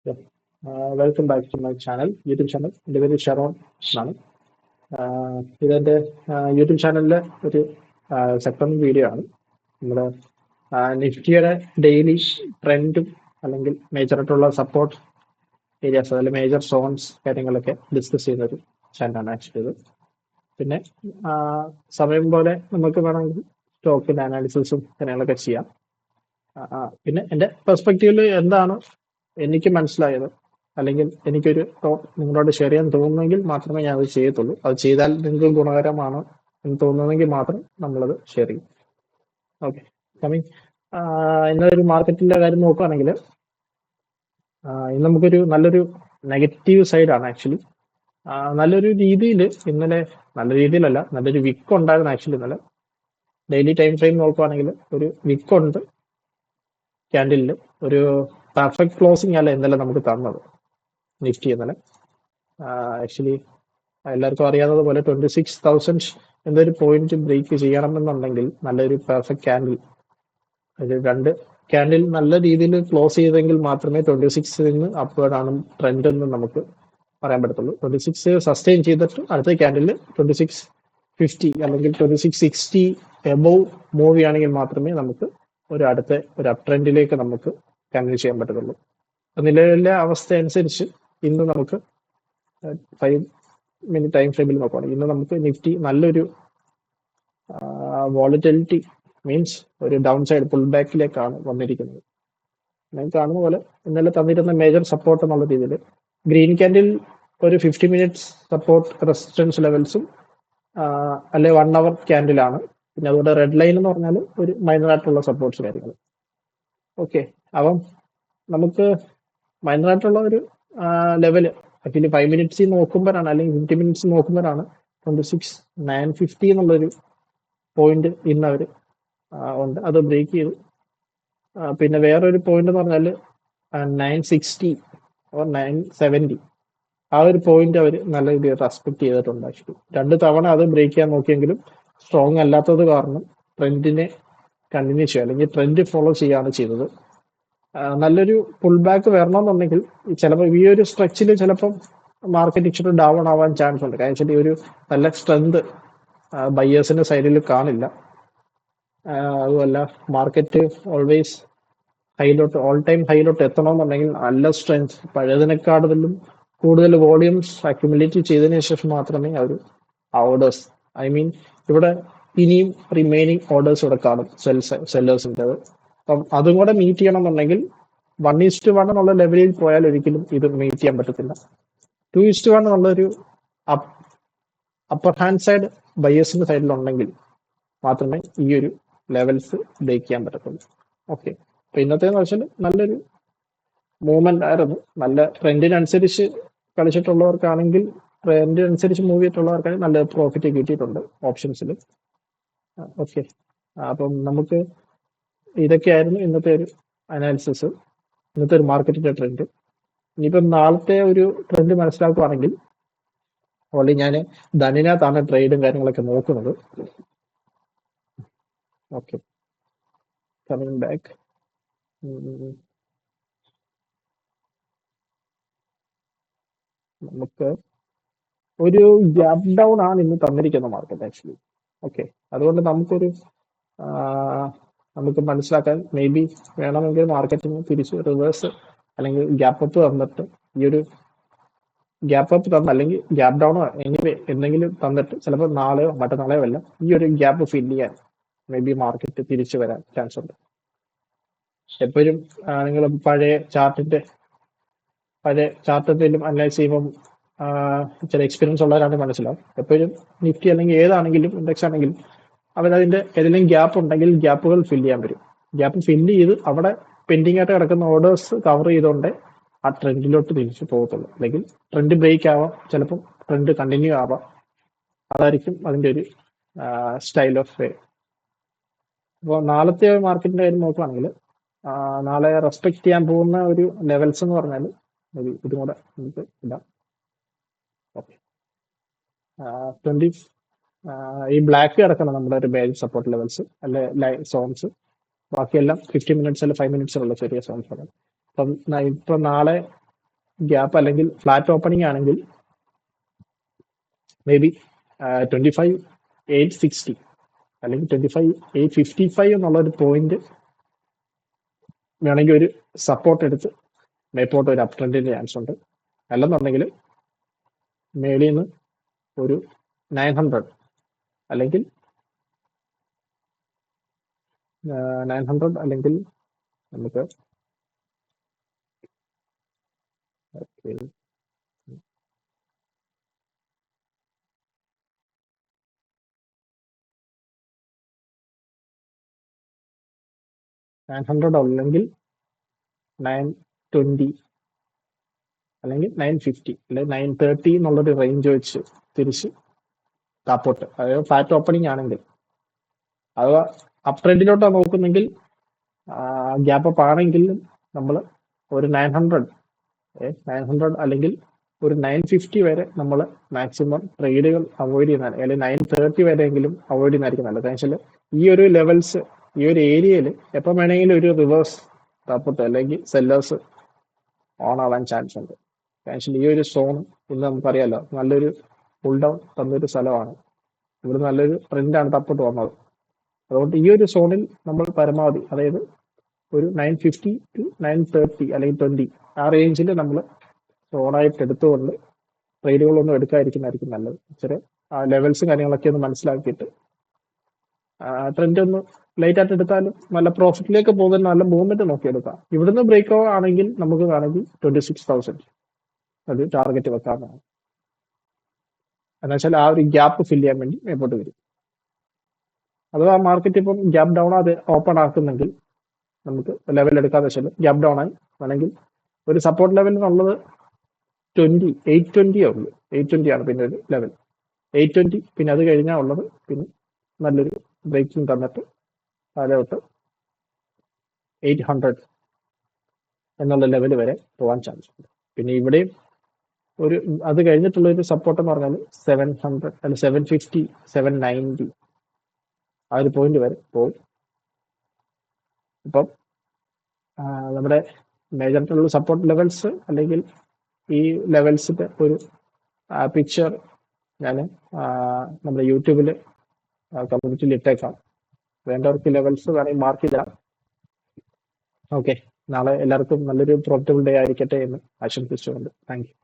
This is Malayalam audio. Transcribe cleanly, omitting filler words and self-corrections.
Yeah. Welcome back to my channel YouTube channel. എൻ്റെ പേര് ഷെറോൺ എന്നാണ്. ഇതെൻ്റെ യൂട്യൂബ് ചാനലിലെ ഒരു സെക്കൻഡ് വീഡിയോ ആണ്. നമ്മുടെ നിഫ്റ്റിയുടെ ഡെയിലി ട്രെൻഡും അല്ലെങ്കിൽ മേജറായിട്ടുള്ള സപ്പോർട്ട് ഏരിയാസ് അതിൽ മേജർ സോൺസ് കാര്യങ്ങളൊക്കെ ഡിസ്കസ് ചെയ്യുന്ന ഒരു ചാനലാണ് ആക്ച്വലി ഇത്. പിന്നെ സമയം പോലെ നമുക്ക് വേണമെങ്കിൽ സ്റ്റോക്കിൻ്റെ അനാലിസിസും കാര്യങ്ങളൊക്കെ ചെയ്യാം. പിന്നെ എൻ്റെ പെർസ്പെക്റ്റീവിൽ എന്താണ് എനിക്ക് മനസ്സിലായത് അല്ലെങ്കിൽ എനിക്കൊരു തോട്ട് നിങ്ങളോട് ഷെയർ ചെയ്യാൻ തോന്നുന്നെങ്കിൽ മാത്രമേ ഞാൻ അത് ചെയ്യത്തുള്ളൂ. അത് ചെയ്താൽ നിങ്ങൾക്ക് ഗുണകരമാണ് എന്ന് തോന്നുന്നെങ്കിൽ മാത്രം നമ്മളത് ഷെയർ ചെയ്യും. ഓക്കെ, കമ്മിങ് ഇന്നൊരു മാർക്കറ്റിന്റെ കാര്യം നോക്കുകയാണെങ്കിൽ ഇന്ന് നമുക്കൊരു നല്ലൊരു നെഗറ്റീവ് സൈഡാണ് ആക്ച്വലി. നല്ലൊരു രീതിയിൽ ഇന്നലെ, നല്ല രീതിയിലല്ല, നല്ലൊരു വിക്ക് ഉണ്ടായിരുന്നു ആക്ച്വലി ഇന്നലെ. ഡെയിലി ടൈം ഫ്രെയിം നോക്കുകയാണെങ്കിൽ ഒരു വിക്ക് ഉണ്ട് ക്യാൻഡിലിൽ. ഒരു പെർഫെക്റ്റ് ക്ലോസിംഗ് അല്ല ഇന്നലെ നമുക്ക് തന്നത് നിഫ്റ്റി ഇന്നലെ. ആക്ച്വലി എല്ലാവർക്കും അറിയാവുന്നത് പോലെ 26,000 എന്തൊരു പോയിന്റ് ബ്രേക്ക് ചെയ്യണമെന്നുണ്ടെങ്കിൽ നല്ലൊരു പെർഫെക്റ്റ് ക്യാൻഡിൽ, ഒരു രണ്ട് ക്യാൻഡിൽ നല്ല രീതിയിൽ ക്ലോസ് ചെയ്തെങ്കിൽ മാത്രമേ 26 നിന്ന് അപ്വേർഡ് ആണ് ട്രെൻഡ് എന്ന് നമുക്ക് പറയാൻ പറ്റത്തുള്ളൂ. 26 സസ്റ്റെയിൻ ചെയ്തിട്ട് അടുത്ത ക്യാൻഡിൽ 2650 അല്ലെങ്കിൽ 2660 എബോവ് മൂവ് ചെയ്യുകയാണെങ്കിൽ മാത്രമേ നമുക്ക് ഒരു അടുത്ത ഒരു അപ് ട്രെൻഡിലേക്ക് നമുക്ക് കൺവേ ചെയ്യാൻ പറ്റത്തുള്ളൂ. നിലവിലെ അവസ്ഥ അനുസരിച്ച് ഇന്ന് നമുക്ക് 5 മിനിറ്റ് ടൈം ഫ്രെയിമിൽ നോക്കുകയാണെങ്കിൽ ഇന്ന് നമുക്ക് നിഫ്റ്റി നല്ലൊരു വോളറ്റിലിറ്റി മീൻസ് ഒരു ഡൗൺ സൈഡ് പുൾ ബാക്കിലേക്കാണ് വന്നിരിക്കുന്നത്. ഞാൻ കാണുന്ന പോലെ ഇന്നലെ തന്നിരുന്ന മേജർ സപ്പോർട്ട് എന്നുള്ള രീതിയിൽ ഗ്രീൻ ക്യാൻഡിൽ ഒരു 50 മിനിറ്റ്സ് സപ്പോർട്ട് റെസിസ്റ്റൻസ് ലെവൽസും അല്ലെ 1 അവർ ക്യാൻഡിലാണ്. പിന്നെ അതുപോലെ റെഡ് ലൈൻ എന്ന് പറഞ്ഞാൽ ഒരു മൈനർ ആയിട്ടുള്ള സപ്പോർട്ട്സ് കാര്യങ്ങൾ. ഓക്കെ, അപ്പം നമുക്ക് മൈനർ ആയിട്ടുള്ള ഒരു ലെവല് ആക്ച്വലി 5 മിനിറ്റ്സിൽ നോക്കുമ്പോഴാണ് അല്ലെങ്കിൽ 50 മിനിറ്റ്സ് നോക്കുമ്പോഴാണ് 26,950 എന്നുള്ളൊരു പോയിന്റ് ഇന്ന് അവർ ഉണ്ട്. അത് ബ്രേക്ക് ചെയ്തു. പിന്നെ വേറൊരു പോയിന്റ് എന്ന് പറഞ്ഞാൽ 960 ഓർ 970 ആ ഒരു പോയിന്റ് അവർ നല്ല രീതിയിൽ റെസ്പെക്ട് ചെയ്തിട്ടുണ്ട്. ആക്ച്വലി 2 തവണ അത് ബ്രേക്ക് ചെയ്യാൻ നോക്കിയെങ്കിലും സ്ട്രോങ് അല്ലാത്തത് കാരണം ട്രെൻഡിനെ കണ്ടിന്യൂ ചെയ്യുക അല്ലെങ്കിൽ ട്രെൻഡ് ഫോളോ ചെയ്യുകയാണ് ചെയ്തത്. നല്ലൊരു പുൾ ബാക്ക് വരണമെന്നുണ്ടെങ്കിൽ ചിലപ്പോൾ ഈ ഒരു സ്ട്രെച്ചിൽ ചിലപ്പം മാർക്കറ്റ് ഇച്ചിരി ഡൗൺ ആവാൻ ചാൻസ് ഉണ്ട്. കാരണം വെച്ചാൽ ഈ ഒരു നല്ല സ്ട്രെങ്ത് ബയേഴ്സിന്റെ സൈഡിൽ കാണില്ല. അതുമല്ല മാർക്കറ്റ് ഓൾവേസ് ഹൈലോട്ട്, ഓൾ ടൈം ഹൈലോട്ട് എത്തണമെന്നുണ്ടെങ്കിൽ നല്ല സ്ട്രെങ്ത് പഴയതിനെക്കാളും കൂടുതൽ വോളിയൂംസ് അക്യുമുലേറ്റ് ചെയ്തതിനു ശേഷം മാത്രമേ അവർ ഓർഡേഴ്സ്, ഐ മീൻ ഇവിടെ ഇനിയും റിമൈനിങ് ഓർഡേഴ്സ് ഇവിടെ കാണും സെല്ലേഴ്സിൻ്റെ. അപ്പം അതും കൂടെ മീറ്റ് ചെയ്യണമെന്നുണ്ടെങ്കിൽ 1:1 എന്നുള്ള ലെവലിൽ പോയാൽ ഒരിക്കലും ഇത് മീറ്റ് ചെയ്യാൻ പറ്റത്തില്ല. 2:1 എന്നുള്ളൊരു അപ്പർ ഹാൻഡ് സൈഡ് ബയേഴ്സിന്റെ സൈഡിലുണ്ടെങ്കിൽ മാത്രമേ ഈ ഒരു ലെവൽസ് ബ്രേക്ക് ചെയ്യാൻ പറ്റത്തുള്ളൂ. ഓക്കെ, അപ്പൊ ഇന്നത്തേന്ന് വെച്ചാൽ നല്ലൊരു മൂവ്മെന്റ് ആയിരുന്നു. നല്ല ട്രെൻഡിനനുസരിച്ച് കളിച്ചിട്ടുള്ളവർക്കാണെങ്കിൽ, ട്രെൻഡിനനുസരിച്ച് മൂവ് ചെയ്തിട്ടുള്ളവർക്കാണെങ്കിൽ നല്ല പ്രോഫിറ്റ് കിട്ടിയിട്ടുണ്ട് ഓപ്ഷൻസിൽ. ഓക്കെ, അപ്പം നമുക്ക് ഇതൊക്കെയായിരുന്നു ഇന്നത്തെ ഒരു അനാലിസിസ്, ഇന്നത്തെ ഒരു മാർക്കറ്റിന്റെ ട്രെൻഡ്. ഇനിയിപ്പം നാളത്തെ ഒരു ട്രെൻഡ് മനസ്സിലാക്കുകയാണെങ്കിൽ ഓൾറെഡി ഞാൻ ധനിനകത്താണ് ട്രേഡും കാര്യങ്ങളൊക്കെ നോക്കുന്നത്. Okay, coming back. നമുക്ക് ഒരു ഗ്യാപ് ഡൗൺ ആണ് ഇന്ന് തന്നിരിക്കുന്ന മാർക്കറ്റ് ആക്ച്വലി. ഓക്കെ, അതുകൊണ്ട് നമുക്ക് മനസ്സിലാക്കാൻ മേ ബി വേണമെങ്കിൽ മാർക്കറ്റിന് തിരിച്ച് റിവേഴ്സ് അല്ലെങ്കിൽ ഗ്യാപ്പ് അപ്പ് തന്നിട്ട് ഈ ഒരു ഗ്യാപ്പ് അപ്പ് തന്ന അല്ലെങ്കിൽ ഗ്യാപ് ഡൗണോ എനിവേ എന്തെങ്കിലും തന്നിട്ട് ചിലപ്പോൾ നാളെയോ മറ്റന്നാളെയോ അല്ല ഈ ഒരു ഗ്യാപ്പ് ഫില്ല് ചെയ്യാൻ മേ ബി മാർക്കറ്റ് തിരിച്ചു വരാൻ ചാൻസ് ഉണ്ട്. എപ്പോഴും നിങ്ങൾ പഴയ ചാർട്ട് എന്തെങ്കിലും അനലൈസ് ചെയ്യുമ്പം ചില എക്സ്പീരിയൻസ് ഉള്ളവരാണ് മനസ്സിലാവും. എപ്പോഴും നിഫ്റ്റി അല്ലെങ്കിൽ ഏതാണെങ്കിലും ഇൻഡെക്സ് ആണെങ്കിലും അവരതിന്റെ ഏതെങ്കിലും ഗ്യാപ്പ് ഉണ്ടെങ്കിൽ ഗ്യാപ്പുകൾ ഫില്ല് ചെയ്യാൻ വരും. ഗ്യാപ്പ് ഫില്ല് ചെയ്ത് അവിടെ പെൻഡിങ് ആയിട്ട് കിടക്കുന്ന ഓർഡേഴ്സ് കവർ ചെയ്തുകൊണ്ടേ ആ ട്രെൻഡിലോട്ട് തിരിച്ചു പോകത്തുള്ളൂ. അല്ലെങ്കിൽ ട്രെൻഡ് ബ്രേക്ക് ആവാം, ചിലപ്പം ട്രെൻഡ് കണ്ടിന്യൂ ആവാം. അതായിരിക്കും അതിന്റെ ഒരു സ്റ്റൈൽ ഓഫ് വേ. അപ്പോൾ നാളത്തെ മാർക്കറ്റിന്റെ കാര്യം നോക്കുകയാണെങ്കിൽ നാളെ റെസ്പെക്ട് ചെയ്യാൻ പോകുന്ന ഒരു ലെവൽസ് എന്ന് പറഞ്ഞാൽ ഇതും കൂടെ നമുക്ക് ഇടാം. ഓക്കെ, 20 ഈ ബ്ലാക്ക് കിടക്കണം നമ്മുടെ ഒരു മേജർ സപ്പോർട്ട് ലെവൽസ് അല്ലെ സോൺസ്. ബാക്കിയെല്ലാം 50 മിനിറ്റ്സ് അല്ലെ 5 മിനിറ്റ്സിലുള്ള ചെറിയ സോൺസ് ആണ്. ഇപ്പൊ നാളെ ഗ്യാപ്പ് അല്ലെങ്കിൽ ഫ്ലാറ്റ് ഓപ്പണിംഗ് ആണെങ്കിൽ മേ ബി 25,860 അല്ലെങ്കിൽ 25,855 എന്നുള്ള ഒരു പോയിന്റ് വേണമെങ്കിൽ ഒരു സപ്പോർട്ട് എടുത്ത് മേപ്പോട്ട് ഒരു അപ് ട്രെൻഡിന്റെ ചാൻസ് ഉണ്ട്. അല്ലെന്നുണ്ടെങ്കിൽ മേളിൽ നിന്ന് ഒരു 900 അല്ലെങ്കിൽ 900 അല്ലെങ്കിൽ നമുക്ക് 900 അല്ലെങ്കിൽ 920 അല്ലെങ്കിൽ 950 അല്ലെങ്കിൽ 930 എന്നുള്ളൊരു റേഞ്ച് വെച്ച് തിരിച്ച് താപ്പോട്ട്, അതായത് ഫ്ലാറ്റ് ഓപ്പണിംഗ് ആണെങ്കിൽ, അഥവാ അപ് ട്രെൻഡിലോട്ടാണ് നോക്കുന്നെങ്കിൽ ഗ്യാപ്പ് അപ്പ് ആണെങ്കിൽ നമ്മൾ ഒരു 900 അല്ലെങ്കിൽ ഒരു 950 വരെ നമ്മൾ മാക്സിമം ട്രേഡുകൾ അവോയ്ഡ് ചെയ്യുന്നതാണ്, അല്ലെങ്കിൽ 930 വരെയെങ്കിലും അവോയ്ഡ് ചെയ്യുന്നതായിരിക്കും നല്ലത്. കാരണം വെച്ചാൽ ഈ ഒരു ലെവൽസ്, ഈ ഒരു ഏരിയയിൽ എപ്പോൾ വേണമെങ്കിലും ഒരു റിവേഴ്സ് താപ്പോട്ട് അല്ലെങ്കിൽ സെല്ലേഴ്സ് ഓൺ ആവാൻ ചാൻസ് ഉണ്ട്. കാരണം ഈ ഒരു സോൺ ഇന്ന് നമുക്കറിയാലോ നല്ലൊരു പുൾ ഡൗൺ തന്നൊരു സ്ഥലമാണ്. ഇവിടെ നല്ലൊരു ട്രെൻഡാണ് തപ്പോട്ട് വന്നത്. അതുകൊണ്ട് ഈ ഒരു സോണിൽ നമ്മൾ പരമാവധി, അതായത് ഒരു 950 to 930 അല്ലെങ്കിൽ 20 ആ റേഞ്ചിൽ നമ്മൾ സോണായിട്ട് എടുത്തുകൊണ്ട് ട്രേഡുകളൊന്നും എടുക്കാതിരിക്കുന്നതായിരിക്കും നല്ലത്. ചെറിയ ലെവൽസും കാര്യങ്ങളൊക്കെ ഒന്ന് മനസ്സിലാക്കിയിട്ട് ട്രെൻഡ് ഒന്ന് ലൈറ്റ് ആയിട്ട് എടുത്താലും നല്ല പ്രോഫിറ്റിലേക്ക് പോകുന്ന നല്ല മൂവ്മെന്റ് നോക്കിയെടുക്കാം. ഇവിടുന്ന് ബ്രേക്ക് ഓവർ ആണെങ്കിൽ നമുക്ക് വേണമെങ്കിൽ 26,000 അത് ടാർഗറ്റ് വെക്കാവുന്നതാണ്. എന്നുവെച്ചാൽ ആ ഒരു ഗ്യാപ്പ് ഫില്ല് ചെയ്യാൻ വേണ്ടി മേപ്പോട്ട് വരും. അഥവാ മാർക്കറ്റ് ഇപ്പം ഗ്യാപ്പ് ഡൗൺ അത് ഓപ്പൺ ആക്കുന്നെങ്കിൽ നമുക്ക് ലെവൽ എടുക്കാന്ന് വെച്ചാൽ ഗ്യാപ്പ് ഡൗൺ ആയി വേണമെങ്കിൽ ഒരു സപ്പോർട്ട് ലെവൽ എന്നുള്ളത് 820 ഉള്ളൂ. 820 ആണ് പിന്നെ ഒരു ലെവൽ 820. പിന്നെ അത് കഴിഞ്ഞാൽ ഉള്ളത് പിന്നെ നല്ലൊരു ബ്രേക്കിംഗ് തന്നിട്ട് താഴോട്ട് 800 എന്നുള്ള ലെവൽ വരെ പോകാൻ ചാൻസ് ഉണ്ട്. പിന്നെ ഇവിടെയും ഒരു അത് കഴിഞ്ഞിട്ടുള്ള ഒരു സപ്പോർട്ട് എന്ന് പറഞ്ഞാൽ 700 അല്ല 750 790 ആ ഒരു പോയിന്റ് വരെ പോകും. ഇപ്പം നമ്മുടെ മേജറായിട്ടുള്ള സപ്പോർട്ട് ലെവൽസ് അല്ലെങ്കിൽ ഈ ലെവൽസിന്റെ ഒരു പിക്ചർ ഞാൻ നമ്മുടെ യൂട്യൂബിൽ കമ്മ്യൂണിറ്റിയിൽ ഇട്ടേക്കാം. വേണ്ടവർക്ക് ലെവൽസ് വേണമെങ്കിൽ മാർക്ക് ചെയ്താൽ. ഓക്കെ, നാളെ എല്ലാവർക്കും നല്ലൊരു പ്രോഫിറ്റബിൾ ഡേ ആയിരിക്കട്ടെ എന്ന് ആശംസിച്ചുകൊണ്ട് താങ്ക് യു.